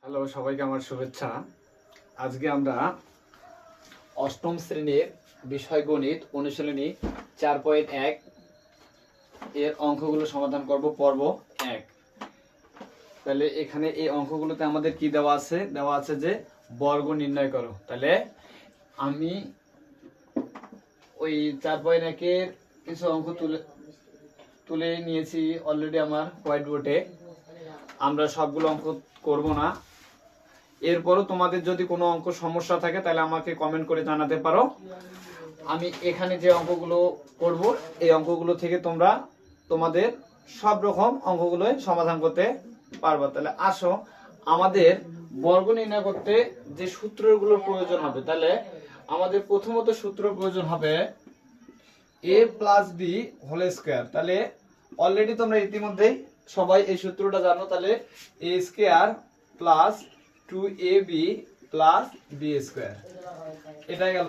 Hello, সবাইকে আমার শুভেচ্ছা। আজকে আমরা অষ্টম শ্রেণীর বিষয় গণিত অনুশীলনী 4.1 এর অঙ্কগুলো সমাধান করব পর্ব 1। তাহলে এখানে এই অঙ্কগুলোতে আমাদের কি দেওয়া আছে যে বর্গ নির্ণয় করো। তাহলে আমি ওই 4.1 এর কিছু অঙ্ক তুলে নিয়েছি অলরেডি আমার হোয়াইট বোর্ডে। আমরা সবগুলো অঙ্ক করব না, এরপরও তোমাদের যদি কোনো অঙ্ক সমস্যা থাকে তাহলে আমাকে কমেন্ট করে জানাতে পারো। আমি এখানে যে অঙ্কগুলো করব এই অঙ্কগুলো থেকে তোমরা তোমাদের সব রকম অঙ্কগুলোই সমাধান করতে পারবে। তাহলে আসো, আমাদের বর্গ নির্ণয় করতে যে সূত্রগুলোর প্রয়োজন হবে, তাহলে আমাদের প্রথমত সূত্র প্রয়োজন হবে a plus B whole square. তাহলে অলরেডি তোমরা ইতিমধ্যেই সবাই এই সূত্রটা জানো। তাহলে a square plus 2ab plus b square, এটাই গেল।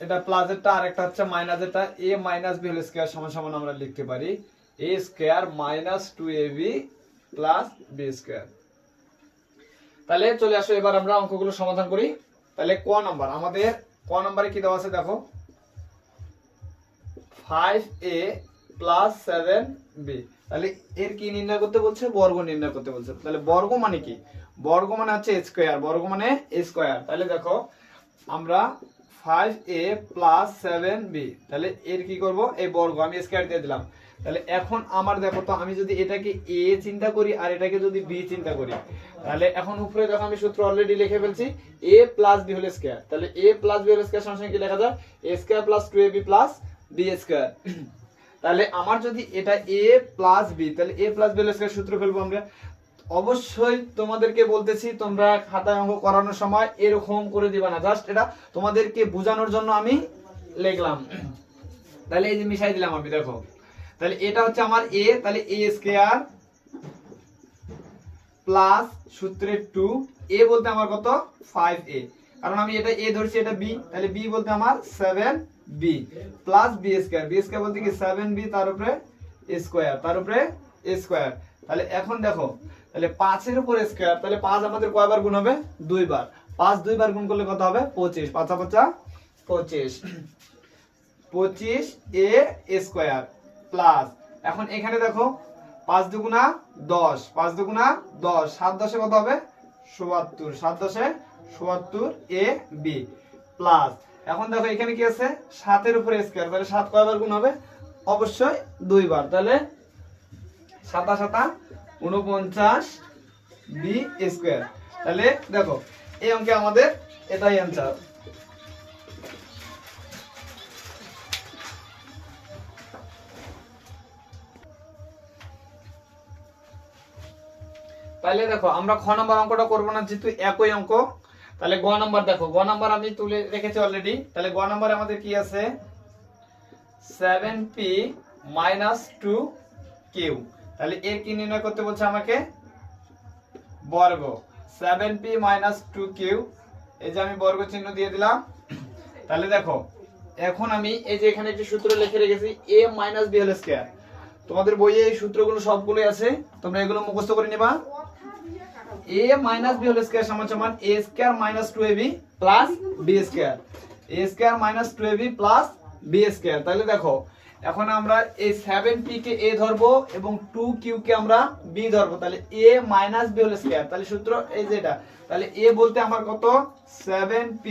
এটা প্লাস এরটা আর একটা হচ্ছে মাইনাস এরটা, a minus b whole square সমান সমান আমরা লিখতে পারি a square minus 2ab plus b square. তাহলে চলে আসো, এবার আমরা অঙ্কগুলো সমাধান করি। তাহলে ক নাম্বার, আমাদের ক নাম্বারে কি দেওয়া আছে দেখো, 5a প্লাস 7b। তাহলে এর কি নির্ণয় করতে বলছে? বর্গ নির্ণয় করতে বলছে। তাহলে বর্গ মানে কি? বর্গ মানে হচ্ছে স্কয়ার, বর্গ মানে স্কয়ার। তাহলে দেখো আমরা 5a প্লাস 7b, তাহলে এর কি করব? এই বর্গ আমি স্কয়ার দিয়ে দিলাম। তাহলে এখন আমার দেখো তো, আমি যদি এটাকে a চিন্তা করি আর এটাকে যদি b চিন্তা করি, তাহলে এখন উপরে দেখো আমি সূত্র অলরেডি লিখে ফেলছি a plus b whole square. তাহলে a plus b whole square সমান কি লেখা যায়? a square plus 2ab plus b square. তাহলে আমার যদি এটা a প্লাস b, তাহলে a plus b whole square সূত্র ফেলবো আমরা। অবশ্যই তোমাদেরকে বলতেছি, তোমরা খাতায় অঙ্ক করানোর সময় এরকম করে দিবা না, জাস্ট এটা তোমাদেরকে বোঝানোর জন্য আমি লিখলাম। তাহলে এই যে মিশাই দিলাম আমি, দেখো তাহলে এটা হচ্ছে আমার a, তাহলে a স্কয়ার প্লাস সূত্রের 2, a বলতে আমার কত? 5a, কারণ আমি এটা a ধরছি, এটা b, তাহলে b বলতে আমার 7b plus b square. b square বলতে কি 7b তার উপরে স্কয়ার, তার উপরে স্কয়ার। তাহলে এখন দেখো, তাহলে 5 এর উপর স্কয়ার, তাহলে 5 আমাদের কয়বার গুণ হবে? 2 বার। 5 2 বার গুণ করলে কত হবে? 25। 5 5 25, 25a স্কয়ার প্লাস, এখন এখানে দেখো 5 দুগুণা 10, 5 দুগুণা 10, 7 10 কত হবে? 77, 7 10 77ab প্লাস, এখন দেখো এখানে কি আছে? 7 এর উপরে স্কয়ার, তাহলে 7 কয়বার গুণ হবে? অবশ্যই 2 বার। তাহলে 7 7 49b স্কয়ার। তাহলে দেখো এই অঙ্কে আমাদের এটাই অ্যানসার। তাহলে দেখো আমরা খ নাম্বার অঙ্কটা করব না, যেহেতু একই অঙ্ক। তাহলে গ নাম্বার দেখো, গ নাম্বার আমি তুলে রেখেছি অলরেডি। তাহলে গ নাম্বারে আমাদের কি আছে? 7p 2q। তাহলে এর কি নির্ণয় করতে বলছে আমাকে? বর্গ। 7p 2q, এই যে আমি বর্গ চিহ্ন দিয়ে দিলাম। তাহলে দেখো এখন আমি এই যে এখানে একটি সূত্র লিখে রেখেছি a b হোল স্কয়ার। তোমাদের বইয়ে এই সূত্রগুলো সবগুলোই আছে, তোমরা এগুলো মুখস্থ করে নিবা। a b হোল স্কয়ার সমান সমান a square minus 2ab plus b square, a square minus 2ab plus b square. তাহলে দেখো এখন আমরা এই 7p কে a ধরবো এবং 2q কে আমরা b ধরবো। তাহলে a b হোল স্কয়ার, তাহলে সূত্র এই যে এটা। তাহলে a বলতে আমার কত? 7p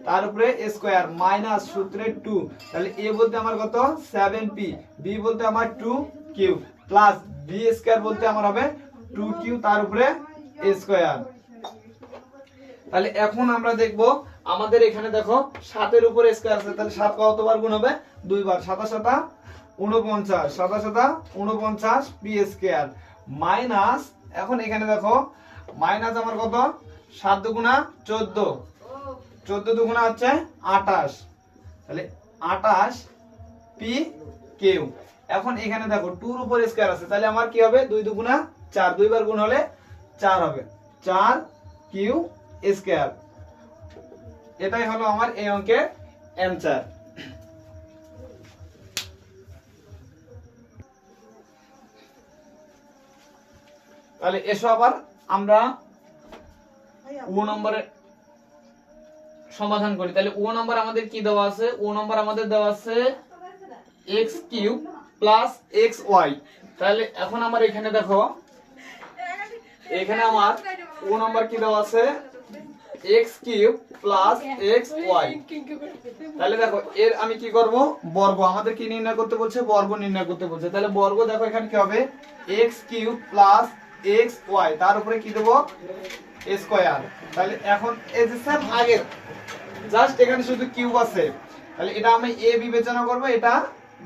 তার উপরে স্কয়ার মাইনাস সূত্রে 2, তাহলে a বলতে আমার কত? 7p, b বলতে আমার 2q প্লাস b স্কয়ার বলতে আমার হবে 2q তার উপরে স্কয়ার। তাহলে এখন আমরা দেখব আমাদের এখানে দেখো 7 এর উপরে স্কয়ার আছে, তাহলে 7 কতবার গুণ হবে? 2 বার। 7 7 49, 7 7 49 p স্কয়ার মাইনাস, এখন এখানে দেখো মাইনাস আমার কত? 7 দুগুণা 14, 14 দুগুণা হচ্ছে 28, তাহলে 28 p q। এখন এখানে দেখো 2 এর উপর স্কয়ার আছে, তাহলে আমার কি হবে? 2 দুগুণা 4, 2 বার গুণ হলে 4 হবে, 4 q স্কয়ার। এটাই হলো আমার এই অঙ্কের অ্যানসার। তাহলে এসো আবার আমরা ও নম্বরে সমাধান করি, তাহলে ও নম্বর আমাদের কি দেওয়া আছে? ও নম্বর আমাদের দেওয়া আছে x কিউব প্লাস xy। তাহলে এখন আমার এখানে দেখো, এখানে আমার ও নম্বর কি দেওয়া আছে? x cube plus xy। তাহলে দেখো এর আমি কি করব? বর্গ। আমাদের কি নির্ণয় করতে বলছে? বর্গ নির্ণয় করতে বলছে। তাহলে বর্গ দেখো এখানে কি হবে? x কিউব প্লাস xy, তার উপরে কি দেব? স্কয়ার। তাহলে এখন এই যে সেম আগের, জাস্ট এখানে শুধু কিউব আছে, তাহলে এটা আমি a বিবেচনা করব, এটা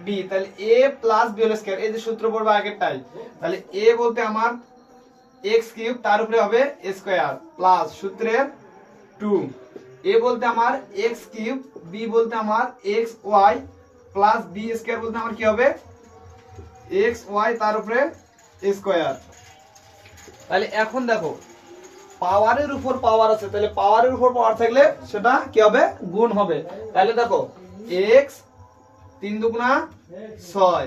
b। তাহলে a plus b whole square, এই যে সূত্র পড়বে আগেরটাই। তাহলে a বলতে আমার x কিউব, তার উপরে হবে স্কয়ার প্লাস সূত্রের 2। a বলতে আমার x কিউব, b বলতে আমার xy প্লাস b স্কয়ার বলতে আমার কি হবে? xy তার উপরে স্কয়ার। তাহলে এখন দেখো পাওয়ারের উপর পাওয়ার আছে, তাহলে পাওয়ারের উপর পাওয়ার থাকলে সেটা কি হবে? গুণ হবে। তাহলে দেখো x 3 দুগুণা 6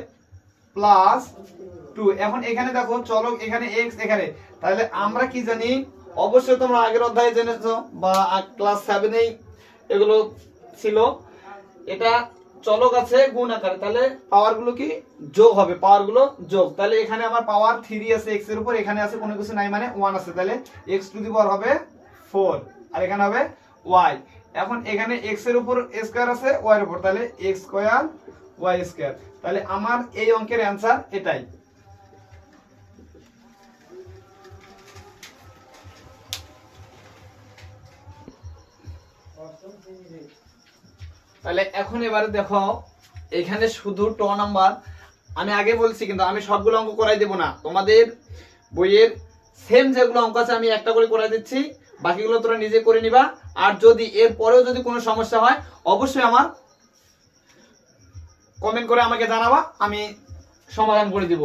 প্লাস 2। এখন এখানে দেখো চলো এখানে x এখানে, তাহলে আমরা কি জানি? অবশ্যই তোমরা আগের অধ্যায়ে জেনেছো বা ক্লাস 7 এগুলো ছিল। এটা চলক আছে গুণ আকারে, তাহলে পাওয়ার গুলো কি যোগ হবে, পাওয়ার গুলো যোগ। তাহলে এখানে আমার পাওয়ার 3 আছে x এর উপর, এখানে আছে কোনো কিছু নাই মানে 1 আছে, তাহলে x টু দি পাওয়ার হবে 4 আর এখানে হবে y। এখন এখানে x এর উপর স্কয়ার আছে y এর উপর, তাহলে x স্কয়ার y স্কয়ার। তাহলে আমার এই অঙ্কের অ্যানসার এটাই। তাহলে এখন এবারে দেখো এখানে শুধু ট নাম্বার, আমি আগে বলছি কিন্তু আমি সবগুলো অঙ্ক করাই দেব না, তোমাদের বইয়ের সেম যেগুলো অঙ্ক আছে আমি একটা করে করাই দিচ্ছি, বাকিগুলো তোমরা নিজে করে নিবা। আর যদি এর পরেও যদি কোনো সমস্যা হয় অবশ্যই আমার কমেন্ট করে আমাকে জানাবা, আমি সমাধান করে দিব।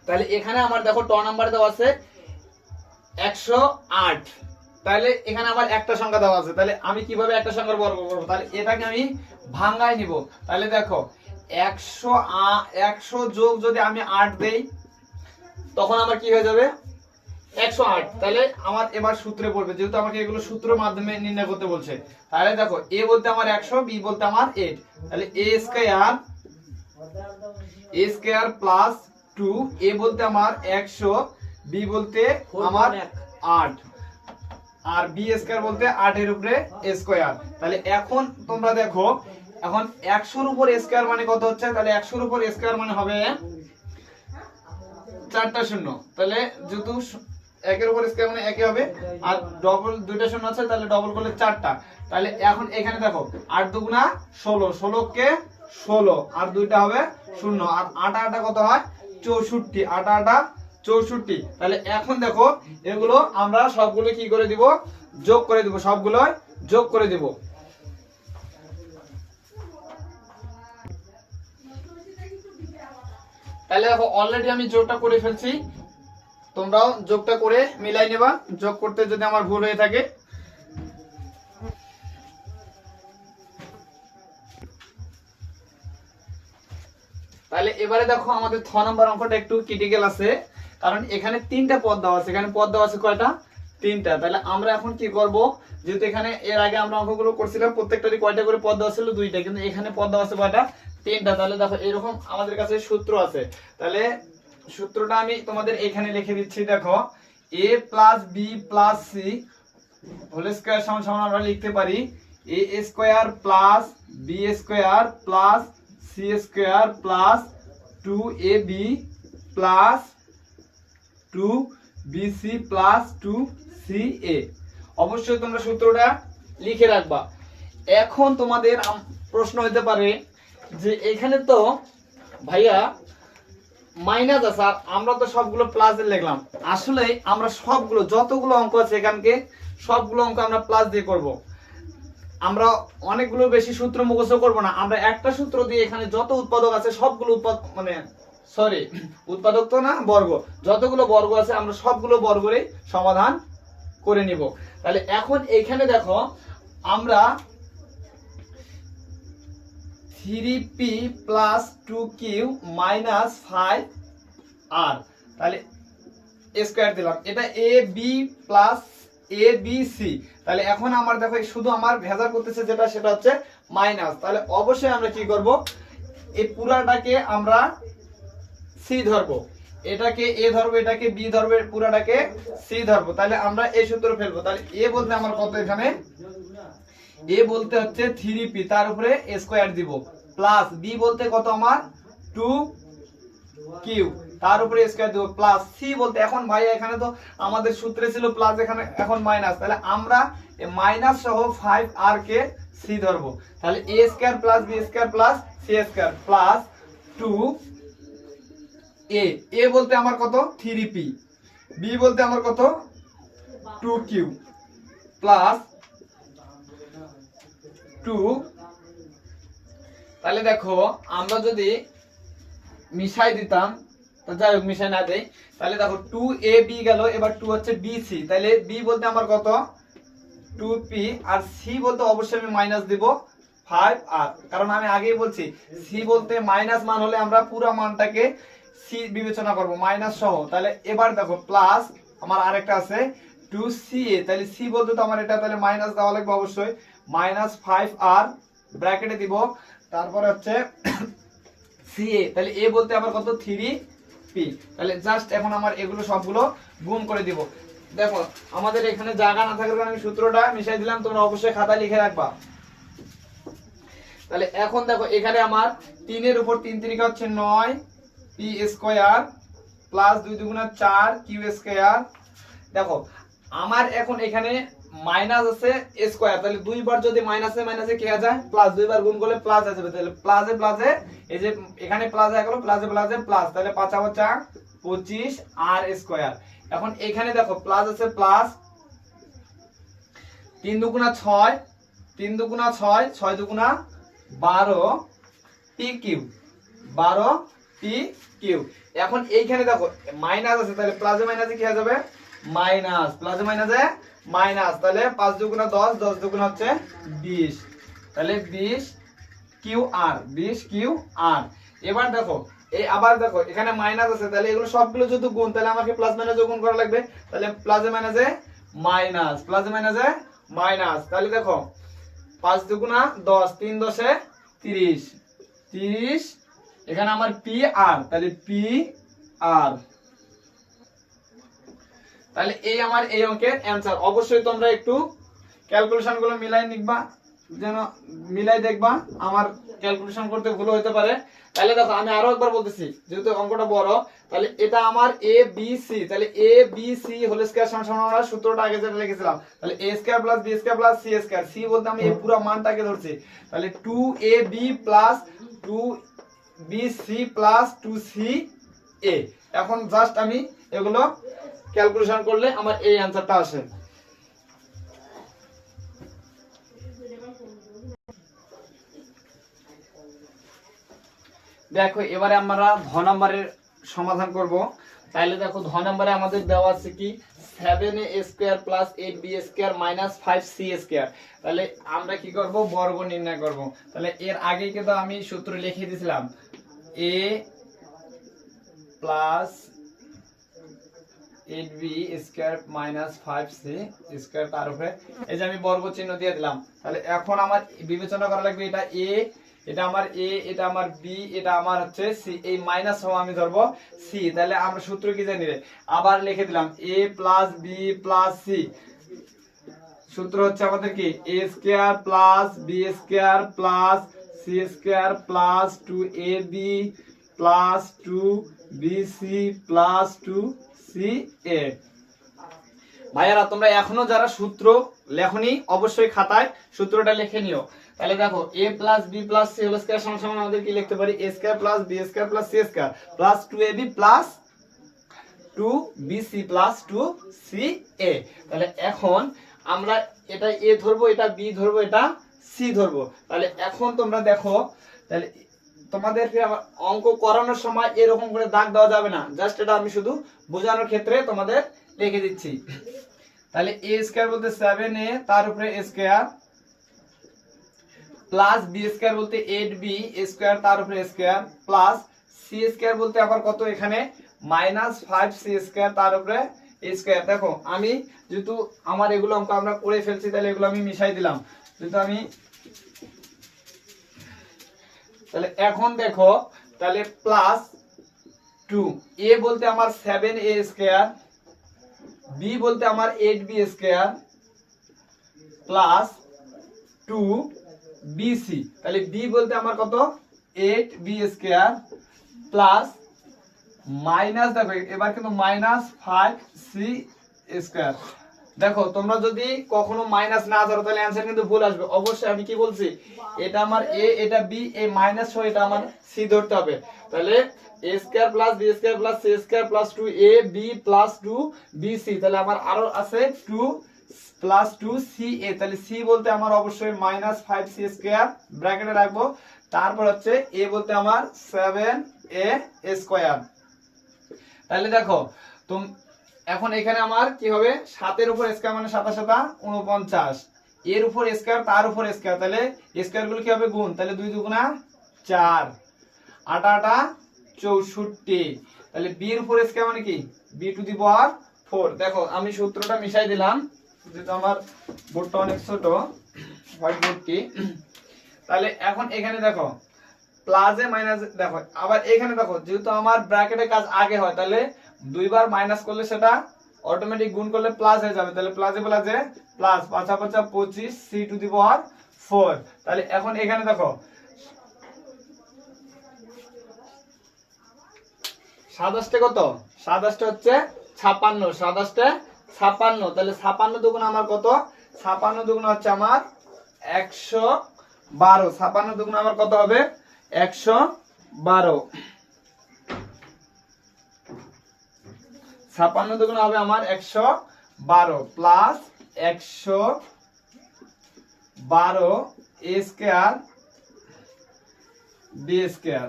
তাহলে এখানে আমার দেখো ট নাম্বার দেওয়া আছে 108। তাহলে এখানে আবার একটা সংখ্যা দেওয়া আছে, তাহলে আমি কিভাবে একটা সংখ্যার বর্গ করব? তাহলে এটাকে আমি ভাঙায় নিব। তাহলে দেখো 100 যোগ যদি আমি 8 দেই তখন আমার কি হয়ে যাবে? 108। তাহলে আমার এবার সূত্রে পড়বে, যেহেতু আমাকে এগুলো সূত্রের মাধ্যমে নির্ণয় করতে বলছে। তাহলে দেখো a বলতে আমার 100, b বলতে আমার 8, তাহলে a স্কয়ার প্লাস 2, a বলতে আমার 100, b বলতে আমার 8 আর b স্কয়ার বলতে 8 এর উপরে স্কয়ার। তাহলে এখন তোমরা দেখো, এখন 100 এর উপর স্কয়ার মানে কত হচ্ছে? তাহলে 100 এর উপর স্কয়ার মানে হবে 4টা শূন্য, তাহলে যেহেতু 1 এর উপর স্কয়ার মানে 1 হবে, আর ডবল 2টা শূন্য আছে, তাহলে ডবল করলে 4টা। তাহলে এখন এখানে দেখো 8 দুগুণা 16, 16 কে 16 আর 2টা হবে 0, আর 8 8 কত হয়? 64, 8 8 64। তাহলে এখন দেখো এগুলো আমরা সবগুলো কি করে দিব? যোগ করে দিব, সবগুলো যোগ করে দিব। তাহলে দেখো অলরেডি আমি যোগটা করে ফেলছি, তোমরাও যোগটা করে মিলাই নেবা যোগ করতে যদি আমার ভুল হয়ে থাকে। তাহলে এবারে দেখো আমাদের 6 নম্বর অঙ্কটা একটু ক্রিটিক্যাল আছে, কারণ এখানে 3টা পদ দেওয়া আছে। এখানে পদ দেওয়া আছে কয়টা? 3টা। তাহলে আমরা এখন কি করব? যেহেতু এখানে এর আগে আমরা অঙ্কগুলো করছিলাম প্রত্যেকটারই কয়টা করে পদ দেওয়া ছিল? 2টা, কিন্তু এখানে পদ দেওয়া আছে কয়টা? 3টা। তাহলে দেখো এরকম আমাদের কাছে সূত্র আছে, তাহলে সূত্রটা আমি তোমাদের এখানে লিখে দিচ্ছি। দেখো a plus b plus c whole square সমান সমান আমরা লিখতে পারি a square plus b square plus c square plus 2ab plus 2bc plus 2ca। অবশ্যই তোমরা সূত্রটা লিখে রাখবা। এখন তোমাদের প্রশ্ন হতে পারে যে এখানে তো ভাইয়া মাইনাস আছে আর আমরা তো সবগুলো প্লাস দিয়ে লিখলাম। আসলে আমরা সবগুলো যতগুলো অঙ্ক আছে এখানকে সবগুলো অঙ্ক আমরা প্লাস দিয়ে করব। আমরা অনেকগুলো বেশি সূত্র মুখস্থ করব না, আমরা একটা সূত্র দিয়ে এখানে যত উৎপাদক আছে সবগুলো উৎপাদক তো না, বর্গ, যতগুলো বর্গ আছে আমরা সবগুলো বর্গেরই সমাধান করে নিব। তাহলে এখন এইখানে দেখো আমরা 3p plus 2q minus 5r, তাহলে স্কয়ার দিলাম। এটা a b plus A B C. তাহলে এখন আমার দেখো শুধু আমার ভেজাল করতেছে যেটা, সেটা হচ্ছে মাইনাস। তাহলে অবশ্যই আমরা কি করব, এই পুরাটাকে আমরা সি ধরবো, এটাকে এ ধরবো, এটাকে বি ধরবো, পুরাটাকে সি ধরবো। তাহলে আমরা এই সূত্র ফেলবো। তাহলে এ বলতে আমার কত, এখানে এ বলতে হচ্ছে 3p, তার উপরে a স্কয়ার দিব, প্লাস বি বলতে কত আমার 2q, তার উপরে a স্কয়ার দিব, প্লাস সি বলতে, এখন ভাই এখানে তো আমাদের সূত্রে ছিল প্লাস, এখানে এখন মাইনাস, তাহলে আমরা এই মাইনাস সহ 5r কে সি ধরবো। তাহলে a square plus b square plus c square plus 2a, a বলতে আমার কত 3p, b বলতে আমার কত 2q, প্লাস 2। তাহলে দেখো আমরা যদি মিশাই দিতাম, তো যাই হোক মিশাই না দেই, তাহলে দেখো 2ab গেল, এবার 2 হচ্ছে bc, তাহলে b বলতে আমার কত 2p, আর c বলতে অবশ্যই আমি মাইনাস দিব 5r, কারণ আমি আগেই বলছি c বলতে মাইনাস মান হলে আমরা পুরো মানটাকে c বিবেচনা করব মাইনাস সহ। তাহলে এবার দেখো প্লাস আমার আরেকটা আছে 2ca, তাহলে c বলতে তো আমার এটা, তাহলে মাইনাস দেওয়া লাগবে অবশ্যই, মাইনাস 5r ব্র্যাকেটে দিব, তারপরে হচ্ছে ca, তাহলে a বলতে আবার কত 3p। তাহলে জাস্ট এখন আমার এগুলো সবগুলো গুণ করে দিব। দেখো আমাদের এখানে জায়গা না থাকার কারণে আমি সূত্রটা মিশাই দিলাম, তোমরা অবশ্যই খাতা লিখে রাখবা। তাহলে এখন দেখো এখানে আমার 3 এর উপর 3 3 হচ্ছে 9 p square plus 2 2 4 q square. দেখো আমার এখন এখানে মাইনাস আছে a স্কয়ার, তাহলে দুইবার যদি মাইনাসে মাইনাসে কি হয়ে যায় প্লাস, দুইবার গুণ করলে প্লাস আসবে, তাহলে প্লাসে প্লাসে এই যে এখানে প্লাস হয়ে গেল, প্লাসে প্লাসে প্লাস, তাহলে 5 5 25 r স্কয়ার। এখন এখানে দেখো প্লাস আছে plus, 3 2 6, 3 2 6, 6 2 12 p Q, 12 p Q. এখন এইখানে দেখো মাইনাস আছে, তাহলে প্লাসে মাইনাসে কি হয়ে যাবে মাইনাস, প্লাসে মাইনাসে মাইনাস, তাহলে 5 2 10, 10 2 হচ্ছে 20, তাহলে 20 কিউ আর, 20 কিউ আর। এবার দেখো এই আবার দেখো এখানে মাইনাস আছে, তাহলে এগুলো সবগুলো যদি গুণ, তাহলে আমাকে প্লাস মাইনাস গুণ করা লাগবে, তাহলে প্লাসে মাইনাসে মাইনাস, প্লাসে মাইনাসে মাইনাস। তাহলে দেখো 5 2 10, 3 10 30, 30, এখানে আমার পি আর, তাহলে পি আর। তাহলে এই আমার এই অঙ্কের অ্যানসার। অবশ্যই তোমরা একটু ক্যালকুলেশন গুলো মিলাই নিবা, যেন মিলাই দেখবা, আমার ক্যালকুলেশন করতে ভুল হতে পারে। তাহলে দেখো আমি আরো একবার বলতেছি, যেহেতু অঙ্কটা বড়, তাহলে এটা আমার এ বি সি, তাহলে এ বি সি হোল স্কয়ার সমান আমরা সূত্রটা আগে যেটা লিখেছিলাম, তাহলে a square plus b square plus c square, c বলতে আমি এই পুরো মানটাকে ধরছি, তাহলে 2ab plus 2bc plus 2ca। এখন জাস্ট আমি এগুলো ক্যালকুলেশন করলে আমার এই অ্যানসারটা আসে। দেখো এবারে আমরা ঘ নাম্বারের সমাধান করব। তাহলে দেখো ঘ নাম্বারে আমাদের দেওয়া আছে কি 7a square plus 8b square minus 5c square. তাহলে আমরা কি করব, বর্গ নির্ণয় করব। তাহলে এর আগে কিন্তু আমি সূত্র লিখে দিয়েছিলাম a plus 8b square minus 5c square, তার উপরে এই যে আমি বর্গ চিহ্ন দিয়ে দিলাম। তাহলে এখন আমার বিবেচনা করা লাগবে, এটা a, এটা আমার a, এটা আমার b, এটা আমার হচ্ছে c, এই মাইনাস সহ আমি ধরবো c। তাহলে আমরা সূত্র কি জানি রে, আবার লিখে দিলাম a plus b plus c। সূত্র হচ্ছে আমাদের কি a square plus b square plus c square plus 2ab plus 2bc plus 2ca। ভাইয়ারা তোমরা এখনো যারা সূত্র লেখনি অবশ্যই খাতায় সূত্রটা লিখে নিও। তাহলে দেখো a plus b plus c whole square সমান সমান আমাদের কি লিখতে পারি, a square plus b square plus c square plus 2ab plus 2bc plus 2ca। তাহলে এখন আমরা এটা a ধরবো, এটা b ধরবো, এটা c ধরবো। তাহলে এখন তোমরা দেখো, তাহলে তোমাদেরকে অঙ্ক করানোর সময় এরকম করে দাগ দেওয়া যাবে না, জাস্ট এটা আমি শুধু বোঝানোর ক্ষেত্রে তোমাদের লিখে দিচ্ছি। তাহলে a স্কয়ার বলতে 7a, তার উপরে a square plus b square বলতে 8b স্কয়ার, তার উপরে a square plus c square বলতে আবার কত, এখানে মাইনাস 5c স্কয়ার, তার উপরে a এ স্কয়ার। দেখো আমি যেহেতু আমার এগুলো অঙ্ক আমরা করে ফেলছি, তাহলে এগুলো আমি মিশাই দিলাম। যেহেতু আমি তাহলে এখন দেখো, তাহলে প্লাস 2, এ বলতে আমার 7a স্কয়ার, বি বলতে আমার 8b স্কয়ার প্লাস 2bc। তাহলে বি বলতে আমার কত, 8b স্কয়ার প্লাস মাইনাস, দেখো এবার কিন্তু মাইনাস 5c স্কয়ার। দেখো তোমরা যদি কখনো মাইনাস না ধরো তাহলে অ্যানসার কিন্তু ভুল আসবে। অবশ্যই আমি কি বলছি, এটা আমার এ, এটা বি, এই মাইনাস সহ এটা আমার সি ধরতে হবে। তাহলে a square plus b square plus c square plus 2ab plus 2bc। তাহলে আমার আরো আছে 2 প্লাস 2ca। তাহলে c বলতে আমার অবশ্যই মাইনাস 5c স্কয়ার ব্র্যাকেটে রাখবো। তারপর হচ্ছে a বলতে আমার 7a স্কয়ার। তাহলে দেখো তুমি এখন এখানে আমার কি হবে, 7 এর উপর স্কয়ার মানে 7 7 49, এর উপর স্কয়ার তার উপর স্কয়ার, তাহলে স্কয়ার গুলো কি হবে গুণ, তাহলে 2 2 4, 8 8 64। তাহলে b এর উপর স্কয়ার মানে কি b টু দি পাওয়ার 4। দেখো আমি সূত্রটা মিশাই দিলাম, যেহেতু আমার বোর্ডটা অনেক ছোট হোয়াইট বোর্ডটি। তাহলে এখন এখানে দেখো প্লাসে মাইনাস, দেখো আবার এখানে দেখো যেহেতু আমার ব্র্যাকেটে কাজ আগে হয়, তাহলে দুইবার মাইনাস করলে সেটা অটোমেটিক গুণ করলে প্লাস হয়ে যাবে। তাহলে প্লাসে প্লাসে প্লাস 5 5 25 c টু দি পাওয়ার 4। তাহলে এখন এখানে দেখো 27 কত, 27 হচ্ছে 56, 27 56। তাহলে 56 দুগুণ আমার কত, 56 দুগুণ হচ্ছে আমার 112, 56 দুগুণ আমার কত হবে 112, 56 দুগুণ হবে আমার 112 plus 112 a square b square.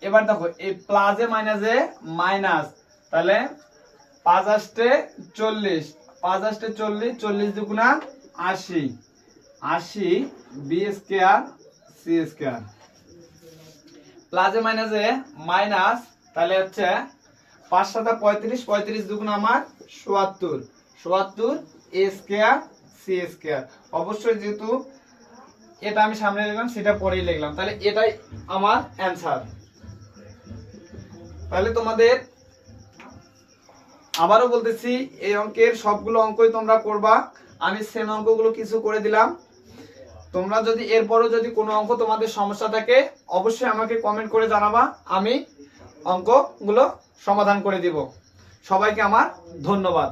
এবার দেখো এই প্লাসে মাইনাসে মাইনাস, তাহলে 5 8 40, 5 8 40, 40 দুগুণা 80, 80 b স্কয়ার c স্কয়ার। প্লাসে মাইনাসে মাইনাস, তাহলে হচ্ছে 5 7 35, 35 দুগুণ আমার 77, 77 a স্কয়ার c স্কয়ার। অবশ্যই যেহেতু এটা আমি সামনে লিখলাম সেটা পরেই লিখলাম, তাহলে এটাই আমার অ্যানসার। তাহলে তোমাদের আবারও বলতেছি, এই অঙ্কের সবগুলো অঙ্কই তোমরা করবা, আমি সেম অঙ্কগুলো কিছু করে দিলাম। তোমরা যদি এরপরও যদি কোনো অঙ্ক তোমাদের সমস্যা থাকে অবশ্যই আমাকে কমেন্ট করে জানাবা, আমি অঙ্কগুলো সমাধান করে দিব। সবাইকে আমার ধন্যবাদ।